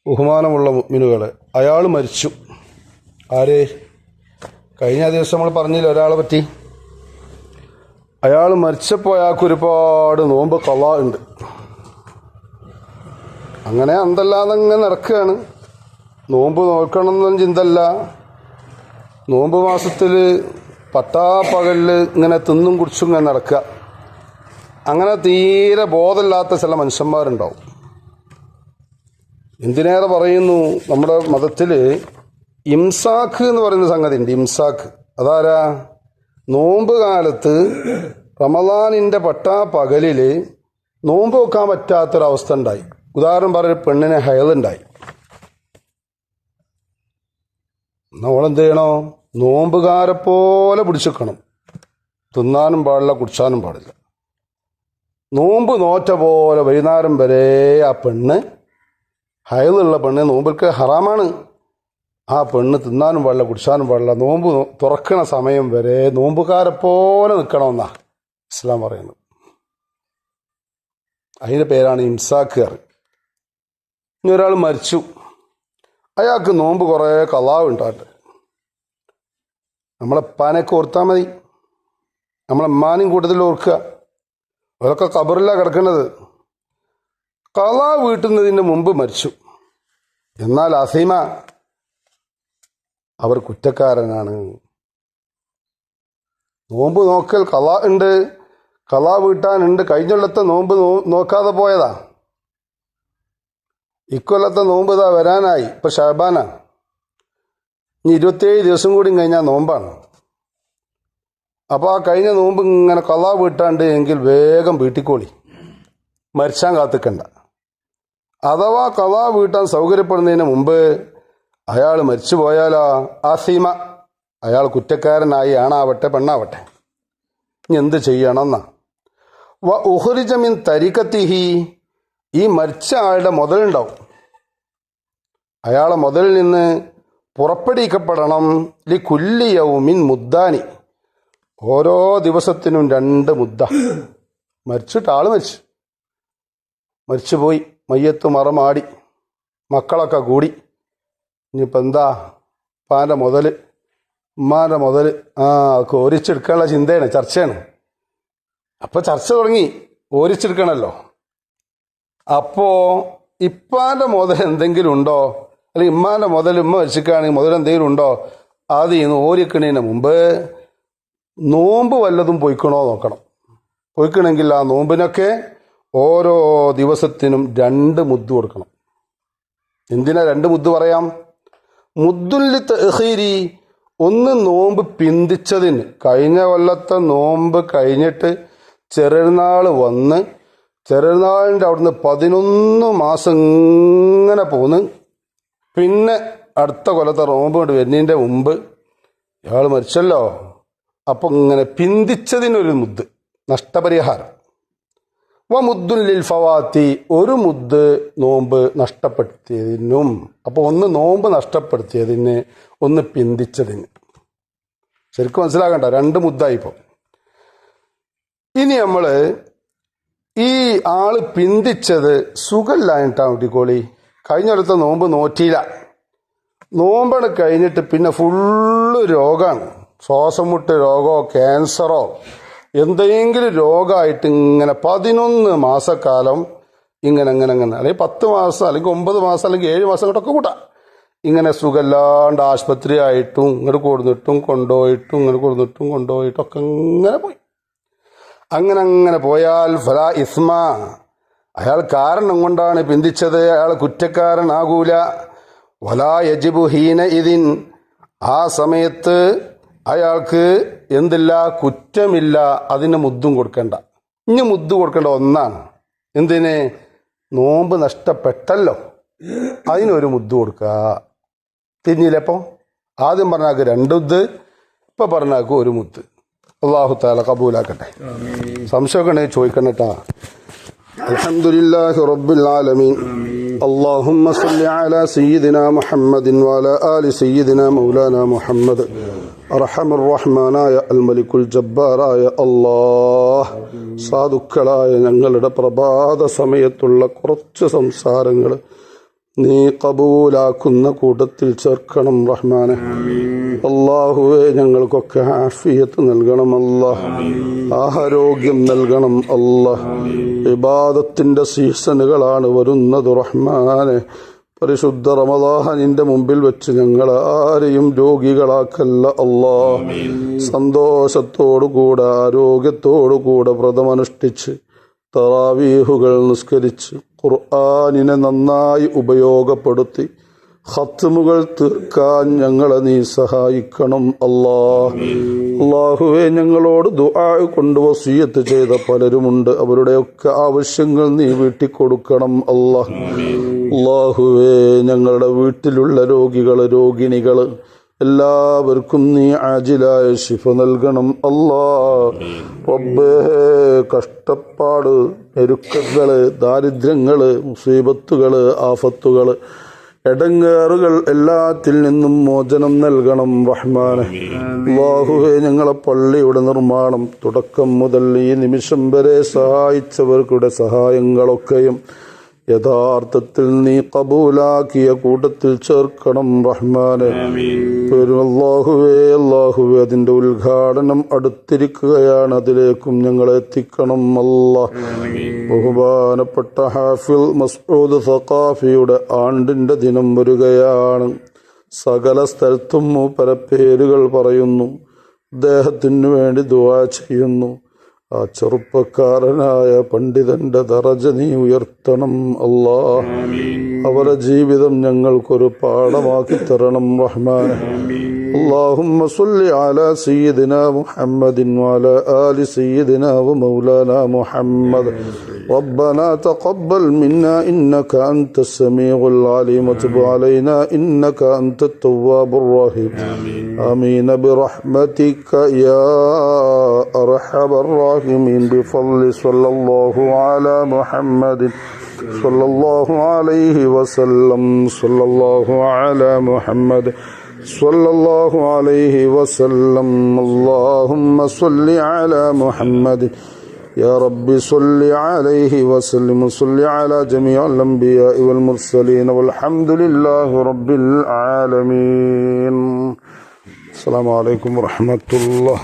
ബഹുമാനമുള്ള മുഅ്മിനുകളെ, അയാൾ മരിച്ചു. ആര്? കഴിഞ്ഞ ദിവസം നമ്മൾ പറഞ്ഞില്ല ഒരാളെ പറ്റി. അയാൾ മരിച്ചപ്പോൾ അയാൾക്ക് ഒരുപാട് നോമ്പ് ഖളാ ഉണ്ട്. അങ്ങനെ അന്തല്ലാതങ്ങനെ നടക്കുകയാണ്. നോമ്പ് നോക്കണമെന്നൊന്നും ചിന്തല്ല. നോമ്പ് മാസത്തിൽ പട്ടാപ്പകലിൽ ഇങ്ങനെ തിന്നും കുടിച്ചും ഇങ്ങനെ നടക്കുക. അങ്ങനെ തീരെ ബോധമില്ലാത്ത ചില മനുഷ്യന്മാരുണ്ടാവും. എന്തിനേറെ പറയുന്നു, നമ്മുടെ മതത്തിൽ ഇംസാക്ക് എന്ന് പറയുന്ന സംഗതി ഉണ്ട്. ഇംസാക്ക് അതാരാ? നോമ്പ് കാലത്ത് റമദാനിൻ്റെ പട്ടാപ്പകലിൽ നോമ്പ് വെക്കാൻ പറ്റാത്തൊരവസ്ഥ ഉണ്ടായി. ഉദാഹരണം പറഞ്ഞ പെണ്ണിന് ഹൈളുണ്ടായി. നമ്മളെന്ത് ചെയ്യണോ? നോമ്പുകാരെ പോലെ പിടിച്ചിക്കണം. തിന്നാനും പാടില്ല, കുടിച്ചാനും പാടില്ല. നോമ്പ് നോറ്റ പോലെ വൈകുന്നേരം വരെ ആ പെണ്ണ്, ഹൈലുള്ള പെണ്ണ്, നോമ്പിൽക്ക് ഹറാമാണ്. ആ പെണ്ണ് തിന്നാനും പാടില്ല, കുടിച്ചാനും പാടില്ല. നോമ്പ് തുറക്കണ സമയം വരെ നോമ്പുകാരെ പോലെ നിൽക്കണമെന്നാ ഇസ്ലാം പറയുന്നത്. അതിൻ്റെ പേരാണ് ഇംസാക്ക്. ഇനി ഒരാൾ മരിച്ചു, അയാൾക്ക് നോമ്പ് കുറേ ഖളാ ഉണ്ടാകട്ടെ. നമ്മളെ ഉപ്പാനൊക്കെ ഓർത്താൽ മതി, നമ്മളെ ഉമ്മാനെയും കൂട്ടത്തിൽ ഓർക്കുക. അവരൊക്കെ ഖബറിലാണ് കിടക്കുന്നത്. ഖളാ വീട്ടുന്നതിന് മുമ്പ് മരിച്ചു. എന്നാൽ അസീമ, അവർ കുറ്റക്കാരനാണ്. നോമ്പ് നോക്കൽ ഖളാ ഉണ്ട്, ഖളാ വീട്ടാനുണ്ട്. കഴിഞ്ഞൊല്ലത്തെ നോമ്പ് നോക്കാതെ പോയതാ. ഇക്കൊല്ലത്തെ നോമ്പ് ഇതാ വരാനായി. ഇപ്പം ഷഅബാനാ. ഇനി 27 ദിവസം കൂടി കഴിഞ്ഞാൽ നോമ്പാണ്. അപ്പോൾ ആ കഴിഞ്ഞ നോമ്പ് ഇങ്ങനെ ഖളാ വീട്ടാണ്ട് എങ്കിൽ വേഗം വീട്ടിക്കോളി, മരിച്ചാൻ കാത്തിക്കണ്ട. അഥവാ ഖളാ വീട്ടാൻ സൗകര്യപ്പെടുന്നതിന് മുമ്പ് അയാൾ മരിച്ചു പോയാലോ ആസീമ, അയാൾ കുറ്റക്കാരനായി. ആണാവട്ടെ പെണ്ണാവട്ടെ. ഇനി എന്ത് ചെയ്യണമെന്നാ? വ ഉഖ്രിജ മിൻ തരിഖത്തിഹി, ഈ മരിച്ച ആളുടെ മുതലുണ്ടാവും. അയാളെ മുതലിൽ നിന്ന് പുറപ്പെടുവിക്കപ്പെടണം. ലി കുല്ലി യൗമിൻ മുദ്ദാനി, ഓരോ ദിവസത്തിനും 2 മുദ്ദ. മരിച്ചിട്ട് ആൾ മരിച്ചുപോയി. മയ്യത്ത് മറമാടി, മക്കളൊക്കെ കൂടി. ഇനിയിപ്പോൾ എന്താ? ഉപ്പാൻ്റെ മുതൽ, ഉമ്മാൻ്റെ മുതൽ ഓരിച്ചെടുക്കാനുള്ള ചിന്തയാണ്, ചർച്ചയാണ്. അപ്പോൾ ചർച്ച തുടങ്ങി, ഓരിച്ചെടുക്കണമല്ലോ. അപ്പോൾ ഇപ്പാൻ്റെ മുതൽ എന്തെങ്കിലും ഉണ്ടോ, അല്ലെങ്കിൽ ഉമ്മാൻ്റെ മുതൽ, ഉമ്മ മരിച്ചിക്കുകയാണെങ്കിൽ മുതൽ എന്തെങ്കിലും ഉണ്ടോ? ആദ്യം ഇന്ന് ഓരിക്കണതിന് മുമ്പ് നോമ്പ് വല്ലതും പൊയ്ക്കണോ നോക്കണം. പൊയ്ക്കണമെങ്കിൽ ആ നോമ്പിനൊക്കെ ഓരോ ദിവസത്തിനും 2 മുദ്ദ് കൊടുക്കണം. എന്തിനാ 2 മുദ്ദ് പറയാം? മുദ്ദുല്ലി തഅഖീരി, ഒന്ന് നോമ്പ് പിന്തിച്ചതിന്. കഴിഞ്ഞ കൊല്ലത്തെ നോമ്പ് കഴിഞ്ഞിട്ട് ചെറുനാൾ വന്ന്, ചെറുനാളിൻ്റെ അവിടുന്ന് 11 മാസം ഇങ്ങനെ പോന്ന്, പിന്നെ അടുത്ത കൊല്ലത്തെ നോമ്പ് കൊണ്ട് വരുന്നതിൻ്റെ മുമ്പ് ഇയാൾ മരിച്ചല്ലോ. അപ്പം ഇങ്ങനെ പിന്തിച്ചതിനൊരു മുദ്ദ്, നഷ്ടപരിഹാരം. വ മുദ്ദുൻ ലിൽ ഫവാത്തി, ഒരു മുദ്ദ് നോമ്പ് നഷ്ടപ്പെടുത്തിയതിനും. അപ്പോൾ ഒന്ന് നോമ്പ് നഷ്ടപ്പെടുത്തിയതിന്, ഒന്ന് പിന്തിച്ചതിന്. ശരിക്കും മനസ്സിലാകണ്ട, 2 മുദ്ദായിപ്പോൾ. ഇനി നമ്മൾ ഈ ആള് പിന്തിച്ചത് സുഖമില്ലായിട്ടാണ് കുട്ടിക്കോളി. കഴിഞ്ഞ കൊല്ലത്തെ നോമ്പ് നോറ്റിയില്ല. നോമ്പാണ് കഴിഞ്ഞിട്ട് പിന്നെ ഫുള്ള് രോഗമാണ്. ശ്വാസം മുട്ട് രോഗമോ ക്യാൻസറോ എന്തെങ്കിലും രോഗമായിട്ട് ഇങ്ങനെ 11 മാസക്കാലം ഇങ്ങനെ അല്ലെങ്കിൽ 10 മാസം, അല്ലെങ്കിൽ 9 മാസം, അല്ലെങ്കിൽ 7 മാസം ഇങ്ങോട്ടൊക്കെ കൂട്ടാം. ഇങ്ങനെ സുഖമില്ലാണ്ട് ആശുപത്രി ആയിട്ടും ഇങ്ങോട്ട് കൊടുന്നിട്ടും കൊണ്ടുപോയിട്ടും ഇങ്ങോട്ട് കൊടുന്നിട്ടും കൊണ്ടുപോയിട്ടൊക്കെ ഇങ്ങനെ പോയി. അങ്ങനെ പോയാൽ ഫലാ ഇസ്മ, അയാൾ കാരണം കൊണ്ടാണ് പിന്തിച്ചത്, അയാൾ കുറ്റക്കാരനാകൂല. വലാ യജിബു ഹീന ഇതിൻ, ആ സമയത്ത് അയാൾക്ക് എന്തില്ല? കുറ്റമില്ല. അതിന് മുദ്ദും കൊടുക്കേണ്ട. ഇനി മുദ്ദ് കൊടുക്കേണ്ട ഒന്നാണ്. എന്തിന്? നോമ്പ് നഷ്ടപ്പെട്ടല്ലോ, അതിനൊരു മുദ്ദ് കൊടുക്കുക. തിരിഞ്ഞില്ലപ്പോൾ? ആദ്യം പറഞ്ഞാക്ക് 2 മുദ്ദ്, ഇപ്പം പറഞ്ഞാക്ക് 1 മുദ്ദ്. അല്ലാഹു തആല കബൂലാക്കട്ടെ. സംശയമൊക്കെ ഉണ്ടെങ്കിൽ ചോദിക്കണം കേട്ടോ. അൽഹംദുലില്ലാഹി റബ്ബിൽ ആലമീൻ. اللهم صل على سيدنا محمد وعلى آل سيدنا مولانا محمد. أرحم الرحمن الملك الجبار الله. സാധുക്കളായ ഞങ്ങളുടെ പ്രഭാത സമയത്തുള്ള കുറച്ച് സംസാരങ്ങൾ നീ കബൂലാക്കുന്ന കൂട്ടത്തിൽ ചേർക്കണം റഹ്മാനെ. അല്ലാഹുവേ, ഞങ്ങൾക്കൊക്കെ ആഫിയത്ത് നൽകണം അല്ലാഹ്, ആരോഗ്യം നൽകണം അല്ലാഹ്. ഇബാദത്തിന്റെ സീസണുകളാണ് വരുന്നത് റഹ്മാനെ. പരിശുദ്ധ റമദാനിന്റെ മുമ്പിൽ വെച്ച് ഞങ്ങൾ ആരെയും രോഗികളാക്കല്ല അല്ലാഹ്. സന്തോഷത്തോടുകൂടെ ആരോഗ്യത്തോടുകൂടെ വ്രതമനുഷ്ഠിച്ച് തറാവീഹുകൾ നിസ്കരിച്ച് ഖുർആനിനെ നന്നായി ഉപയോഗപ്പെടുത്തി ഖത്മുകൾ തീർക്കാൻ ഞങ്ങളെ നീ സഹായിക്കണം അല്ലാഹ്. അല്ലാഹുവേ, ഞങ്ങളോട് ദുആ കൊണ്ട് വസിയത്ത് ചെയ്ത പലരുമുണ്ട്. അവരുടെയൊക്കെ ആവശ്യങ്ങൾ നീ വീട്ടിക്കൊടുക്കണം അല്ലാഹ്. അല്ലാഹുവേ, ഞങ്ങളുടെ വീട്ടിലുള്ള രോഗിണികള് എല്ലാവർക്കും നീ ആജിലായ ശിഫ നൽകണം അല്ലാഹ്. റബ്ബേ, കഷ്ടപ്പാട്, ഞെരുക്കങ്ങള്, ദാരിദ്ര്യങ്ങള്, മുസീബത്തുകള്, ആഫത്തുകള്, എടങ്ങേറുകൾ എല്ലാത്തിൽ നിന്നും മോചനം നൽകണം റഹ്മാനെ. അല്ലാഹുവേ, ഞങ്ങളെ പള്ളിയുടെ നിർമ്മാണം തുടക്കം മുതൽ ഈ നിമിഷം വരെ സഹായിച്ചവർക്കുടെ സഹായങ്ങളൊക്കെയും യഥാർത്ഥത്തിൽ നീ കബൂലാക്കിയ കൂട്ടത്തിൽ ചേർക്കണം റഹ്മാനെ. അല്ലാഹുവേ, അതിന്റെ ഉദ്ഘാടനം അടുത്തിരിക്കുകയാണ്. അതിലേക്കും ഞങ്ങളെ എത്തിക്കണം അല്ലാഹ്. ബഹുമാനപ്പെട്ട ഹാഫിൽ മസ്ഊദ് സഖാഫിയുടെ ആണ്ടിന്റെ ദിനം വരികയാണ്. സകല സ്ഥലത്തും മൂപ്പര പേരുകൾ പറയുന്നു, അദ്ദേഹത്തിനു വേണ്ടി ദുആ ചെയ്യുന്നു. ആ ചെറുപ്പക്കാരനായ പണ്ഡിതന്റെ ദറജ നീ ഉയർത്തണം അല്ലാഹ്. അവരുടെ ജീവിതം ഞങ്ങൾക്കൊരു പാഠമാക്കി തരണം റഹ്മാനെ. اللهم صل على سيدنا محمد وعلى آل سيدنا ومولانا محمد. ربنا تقبل منا إنك أنت السميع العليم وتب علينا إنك أنت التواب الرحيم. آمين برحمتك يا أرحم الراحمين. بفضل صلى الله على محمد صلى الله عليه وسلم. صلى الله على محمد صلى الله عليه وسلم. اللهم صل على محمد يا رب صل عليه وسلم. صل على جميع الأنبياء والمرسلين والحمد لله رب العالمين. السلام عليكم ورحمة الله.